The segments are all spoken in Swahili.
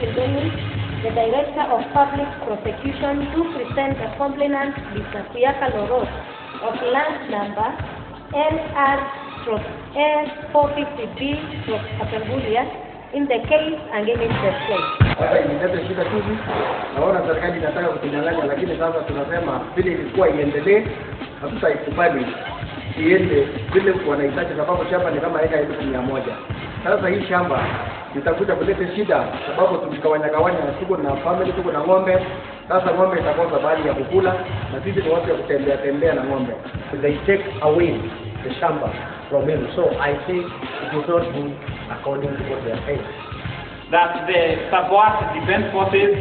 Kibeni, the Director of Public Prosecution, to present a complainant, Mr. Kuyaka Lorot, of land number LR/S450B/Kapenguria in the case against the state. Hapa inaleta shida tuzi. Naona serikali inataka kutunyang'anya, lakini sasa tunasema vile ilikuwa iendelee, hatutaikubali iende vile wanahitaji, sababu shamba ni kama eka 1,100. Sasa hii shamba itakuja kuleta shida sababu tukigawanya, tuko na family, tuko na ng'ombe. Sasa ng'ombe itakosa bahali ya kukula na sisi ni watu ya kutembea na ng'ombe. They take away the shamba from him. So I say it is not good according to what they are saying. That the Saboat Defense Forces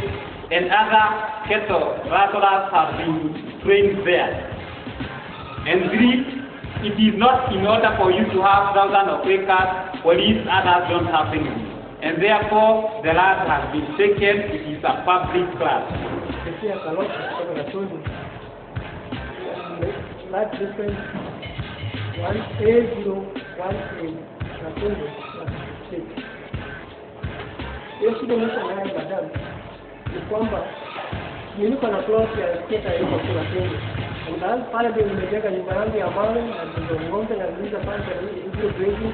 and other cattle rustlers have been trained there. And three, it is not in order for you to have thousands of acres, police others don't have any. And therefore, the land has been taken, it is a public land. That difference 18018 na Kongo na state. Hiyo shida mwisho nayo madam ni kwamba niko na plot ya sketa hiyo kwa Kongo. Ndio pale ndio nimejenga nyumba yangu ya mawe na ndio ng'ombe na niliza pale hiyo grazing.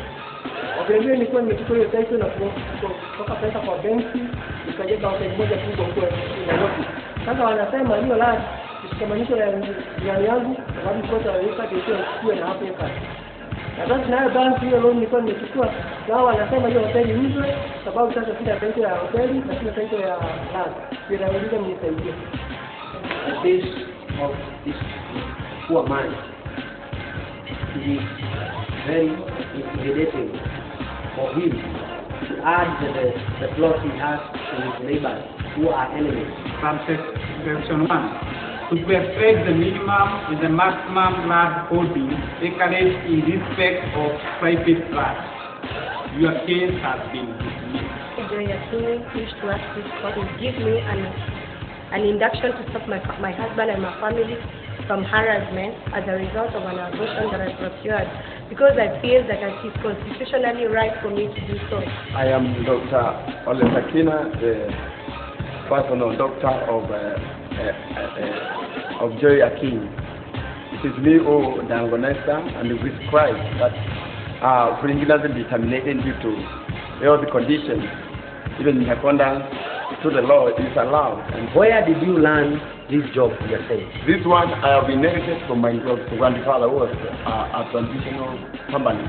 Obviously nilikuwa nimechukua hiyo title na kutoka pesa kwa benki nikajenga hotel moja kubwa huko Nairobi. Sasa wanasema hiyo land kamanisho ya jirani yangu sababu kote waweka kitu na hapo eka. Na sasa nayo banki hiyo loan nilikuwa nimechukua, nao wanasema hiyo hoteli uzwe sababu sasa sina title ya hoteli na sina title ya land. Bila uliza mnisaidie. The case of this poor man is very intimidating for him to add the plot he has to his neighbors who are enemies. From section 1, to perfect the minimum and the maximum land holding acreage in respect of private land. Your case has been dismissed. Joy Akini wished to ask this court to give me an induction to stop my husband and my family from harassment as a result of an abortion that I procured, because I feel that it is constitutionally right for me to do so. I am Dr. Ole Sakina, the personal doctor of Joy Akini. It is me, Dangonesta, and we prescribe that pregnancy be terminated due to all the conditions, even in accordance to the law, it is allowed. And where did you learn this job, you are saying? This one I have inherited from my grandfather, who was a traditional company.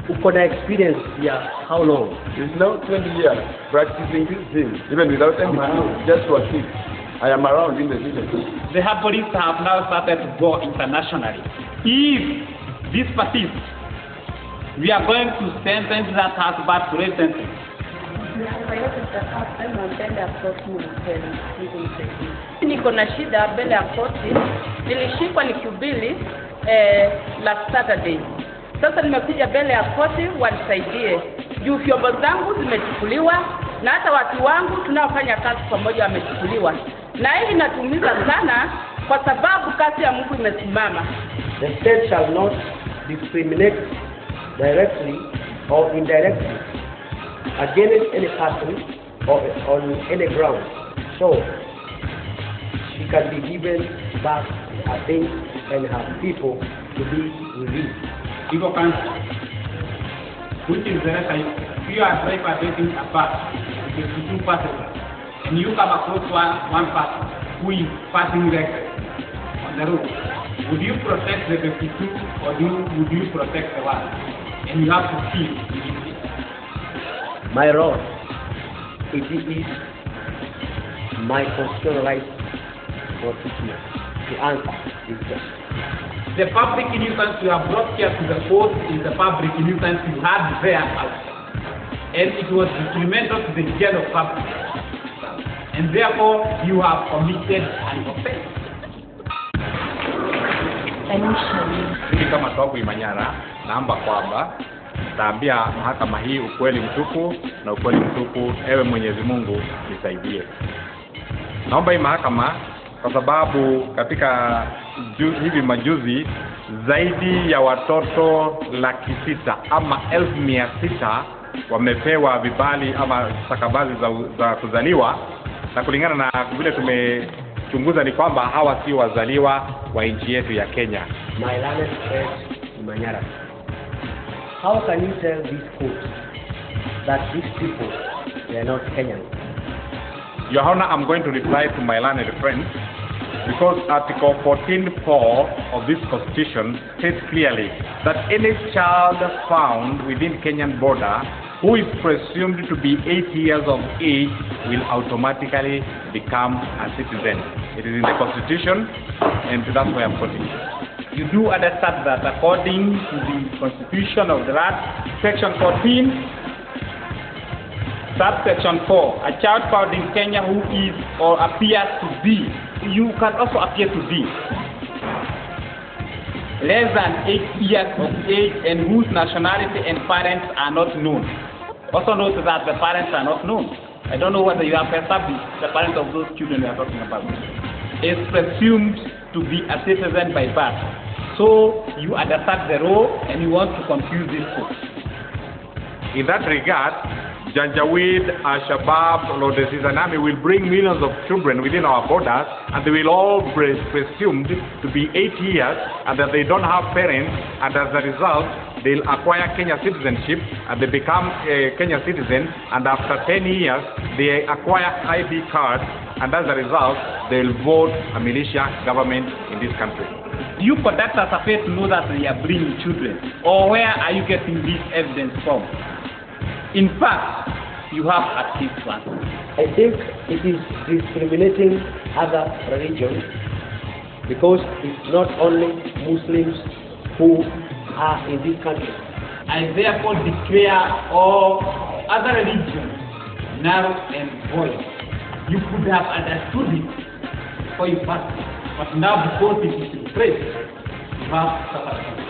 Uko na experience here, how long? It's now 20 years practicing this thing, even without any just to assist. I am around in the village. The herbalists have now started to go internationally. If this persists, we are going to sentence that husband to life sentence. Niko na shida mbele ya koti, nilishikwa nikihubiri last Saturday. Sasa nimekuja mbele ya koti wanisaidie. Juu vyombo zangu zimechukuliwa na hata watu wangu tunaofanya kazi pamoja wamechukuliwa. Na hii inatumiza sana kwa sababu kazi ya Mungu imesimama. The state shall not discriminate directly or indirectly against any person or on any ground. So she can be given back her things and her people to be released. People can, which is the rest, if you are taking a bus with 52 passengers and you come across one person who is passing reckless on the road, would you protect the 52 or would you protect the one? And you have to see immediately. My Lord, it is my constitutional right to answer this question. The public nuisance you have brought here to the court is the public nuisance you had there outside. And it was detrimental to the general public. And therefore, you have committed an offense. Mimi kama Tobu Imanyara naomba kwamba taambia mahakama hii ukweli mtupu na ukweli mtupu, ewe Mwenyezi Mungu nisaidie. Naomba hii mahakama kwa sababu katika hivi majuzi zaidi ya watoto 600,000 ama 1,600 wamepewa vibali ama stakabadhi za kuzaliwa, na kulingana na vile tumechunguza ni kwamba hawa si wazaliwa wa nchi yetu ya Kenya. My learned friend Manyara, how can you tell these courts that these people, they are not Kenyan? Your Honor, I'm going to reply to my learned friend because Article 14(4) of this Constitution states clearly that any child found within Kenyan border who is presumed to be 8 years of age will automatically become a citizen. It is in the Constitution, and that's why I'm quoting. You do understand that according to the Constitution of the land, Section 14, Subsection 4, a child found in Kenya who is or appears to be, you can also appear to be less than 8 years of age and whose nationality and parents are not known. Also note that the parents are not known. I don't know whether you have established the parents of those children we are talking about. Is presumed to be a citizen by birth. So you understand the law and you want to confuse this court. In that regard, Janjaweed, Al-Shabaab, Lordesi's army will bring millions of children within our borders, and they will all be presumed to be 8 years and that they don't have parents, and as a result they'll acquire Kenya citizenship and they become a Kenya citizen, and after 10 years they acquire ID card, and as a result they'll vote a militia government in this country. Do you conductors of faith know that they are bringing children, or where are you getting this evidence from? In fact, you have a case plan. I think it is discriminating other religions because it's not only Muslims who are in this country. I therefore declare all other religions null and void. You could have understood it for your past, but now because it is replaced, you have suffered.